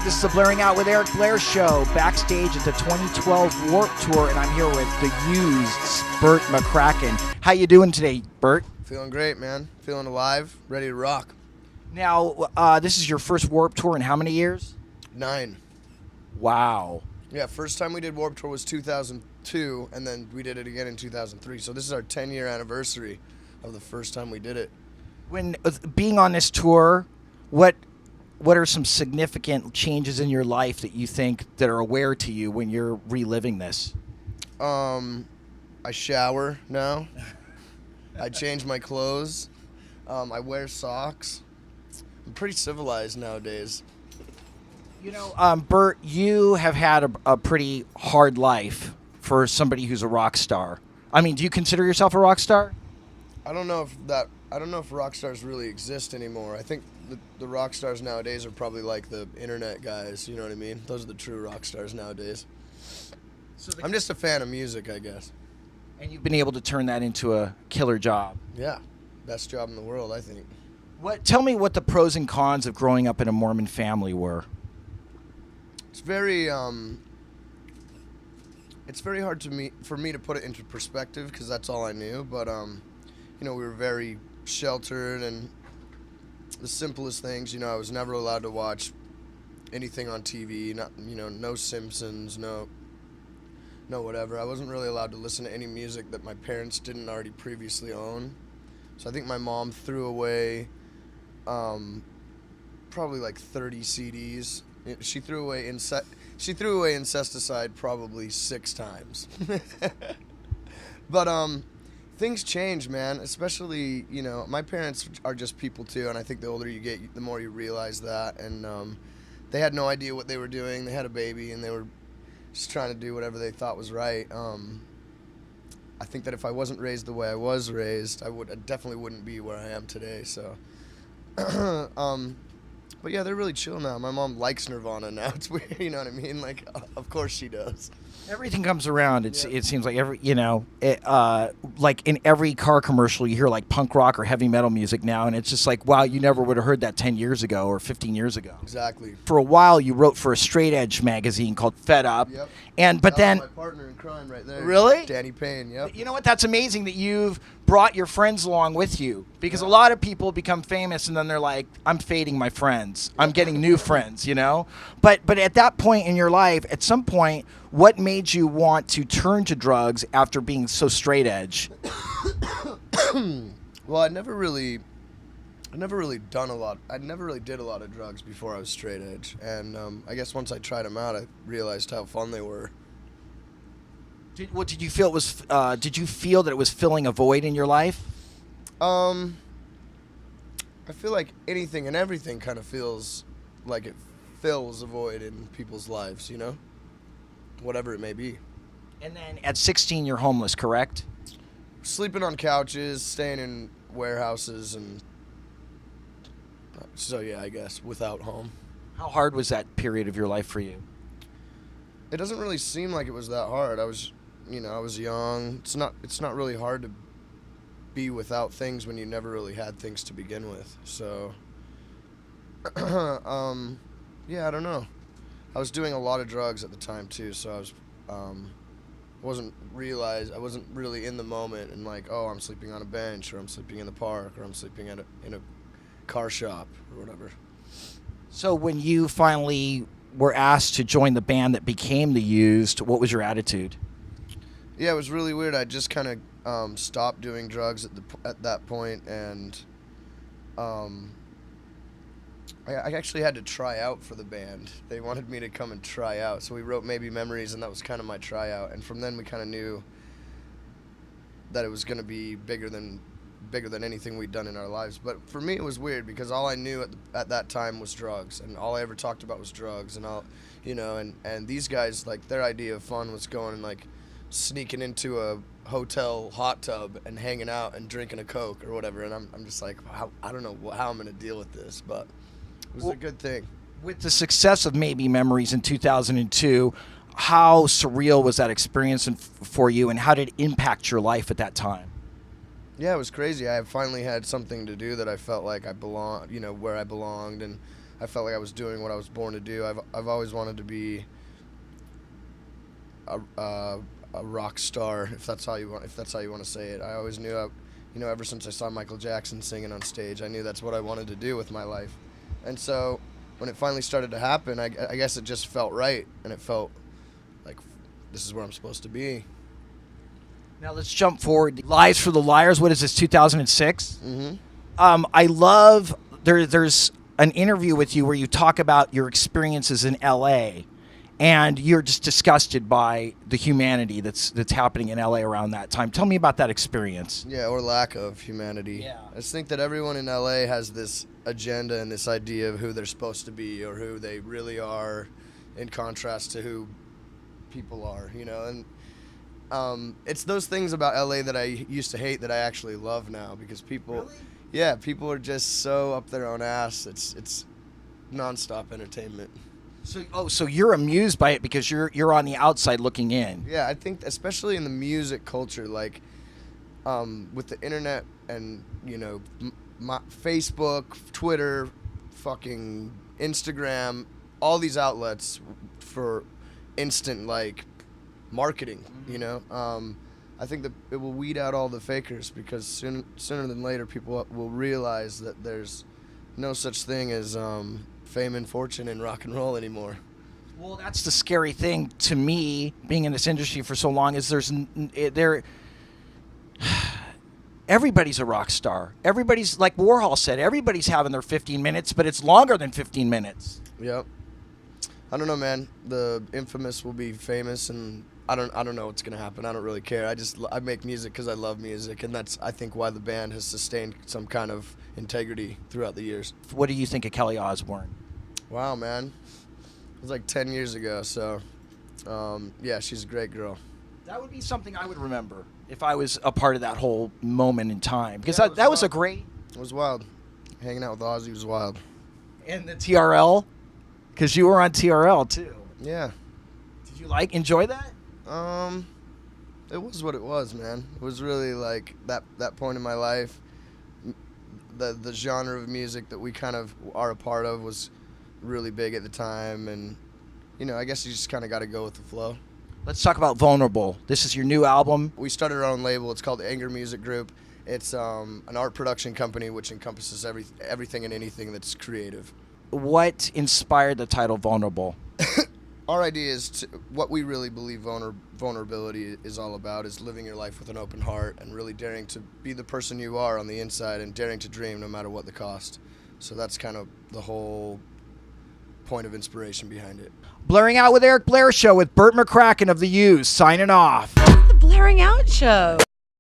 This is the Blairing Out with Eric Blair show, backstage at the 2012 Warped Tour, and I'm here with the Used's Bert McCracken. How you doing today, Bert? Feeling great, man. Feeling alive, ready to rock. Now, this is your first Warped Tour in how many years? 9. Wow. Yeah, first time we did Warped Tour was 2002, and then we did it again in 2003. So this is our 10-year anniversary of the first time we did it. When being on this tour, what are some significant changes in your life that you think that are aware to you when you're reliving this? I shower now. I change my clothes. I wear socks. I'm pretty civilized nowadays. You know, Bert, you have had a pretty hard life for somebody who's a rock star. I mean, do you consider yourself a rock star? I don't know if rock stars really exist anymore. I think the rock stars nowadays are probably like the internet guys, you know what I mean? Those are the true rock stars nowadays. I'm just a fan of music, I guess. And you've been able to turn that into a killer job. Yeah, best job in the world, I think. Tell me what the pros and cons of growing up in a Mormon family were. It's very hard for me to put it into perspective because that's all I knew. But you know, we were very sheltered, and the simplest things. You know, I was never allowed to watch anything on TV. No Simpsons, no whatever. I wasn't really allowed to listen to any music that my parents didn't already previously own. So I think my mom threw away probably like 30 CDs. She threw away Incesticide probably 6 times. But things change, man. Especially, you know, my parents are just people too, and I think the older you get, the more you realize that. And they had no idea what they were doing. They had a baby, and they were just trying to do whatever they thought was right. I think that if I wasn't raised the way I was raised, I definitely wouldn't be where I am today. So, but yeah, they're really chill now. My mom likes Nirvana now. It's weird, you know what I mean? Like, of course she does. Everything comes around. It seems like like in every car commercial, you hear like punk rock or heavy metal music now, and it's just like, wow, you never would have heard that 10 years ago or 15 years ago. Exactly. For a while, you wrote for a straight edge magazine called Fed Up. Yep. But then my partner in crime right there. Really? Danny Payne. Yep. You know what? That's amazing that you've brought your friends along with you, because a lot of people become famous and then they're like, I'm fading my friends. I'm getting new friends, you know? But at that point in your life, at some point, what made you want to turn to drugs after being so straight edge? Well, I never really did a lot of drugs before I was straight edge, and I guess once I tried them out, I realized how fun they were. Did you feel that it was filling a void in your life? I feel like anything and everything kind of feels like it fills a void in people's lives, you know? Whatever it may be. And then at 16, you're homeless, correct? Sleeping on couches, staying in warehouses, and so yeah, I guess without home. How hard was that period of your life for you? It doesn't really seem like it was that hard. I was young. It's not really hard to be without things when you never really had things to begin with. So yeah, I don't know. I was doing a lot of drugs at the time too, so I was wasn't really in the moment and like, oh, I'm sleeping on a bench, or I'm sleeping in the park, or I'm sleeping in a car shop or whatever. So when you finally were asked to join the band that became the Used, what was your attitude? Yeah, it was really weird. I just kind of stopped doing drugs at that point, and I actually had to try out for the band. They wanted me to come and try out, so we wrote Maybe Memories, and that was kind of my tryout. And from then we kind of knew that it was going to be bigger than anything we'd done in our lives. But for me, it was weird because all I knew at that time was drugs, and all I ever talked about was drugs, and and these guys, like, their idea of fun was going and like sneaking into a hotel hot tub and hanging out and drinking a Coke or whatever. And I'm just like, I don't know how I'm going to deal with this, but it was a good thing. With the success of Maybe Memories in 2002, how surreal was that experience for you, and how did it impact your life at that time? Yeah, it was crazy. I finally had something to do that I felt like I belonged, where I belonged, and I felt like I was doing what I was born to do. I've always wanted to be a rock star, if that's how you want to say it. I always knew, ever since I saw Michael Jackson singing on stage, I knew that's what I wanted to do with my life. And so when it finally started to happen, I guess it just felt right, and it felt like this is where I'm supposed to be. Now let's jump forward. Lives for the Liars. What is this? 2006. Mm-hmm. I love there's an interview with you where you talk about your experiences in L.A. and you're just disgusted by the humanity that's happening in LA around that time. Tell me about that experience. Yeah, or lack of humanity. Yeah. I just think that everyone in LA has this agenda and this idea of who they're supposed to be or who they really are, in contrast to who people are, and it's those things about LA that I used to hate that I actually love now, because people, Really? Yeah, people are just so up their own ass. It's nonstop entertainment. So you're amused by it because you're on the outside looking in. Yeah, I think especially in the music culture, like with the internet and Facebook, Twitter, fucking Instagram, all these outlets for instant marketing. I think that it will weed out all the fakers, because sooner than later people will realize that there's no such thing as fame and fortune in rock and roll anymore. Well, that's the scary thing to me, being in this industry for so long, is everybody's a rock star. Everybody's, like Warhol said, everybody's having their 15 minutes, but it's longer than 15 minutes. Yep. I don't know, man. The infamous will be famous, and I don't know what's gonna happen. I don't really care. I make music because I love music, and that's, I think, why the band has sustained some kind of integrity throughout the years. What do you think of Kelly Osbourne? Wow, man. It was like 10 years ago, so yeah, she's a great girl. That would be something I would remember if I was a part of that whole moment in time, because Yeah, that was a great. It was wild. Hanging out with Ozzy was wild. And the TRL, because you were on TRL too. Yeah. Did you enjoy that? It was what it was, man. It was really like that point in my life. The genre of music that we kind of are a part of was really big at the time, and I guess you just kind of got to go with the flow. Let's talk about Vulnerable. This is your new album. We started our own label. It's called the Anger Music Group. It's an art production company which encompasses everything and anything that's creative. What inspired the title Vulnerable? Our idea is what we really believe vulnerability is all about, is living your life with an open heart and really daring to be the person you are on the inside and daring to dream no matter what the cost. So that's kind of the whole point of inspiration behind it. Blairing Out with Eric Blair show with Bert McCracken of The Used, signing off. The Blairing Out Show.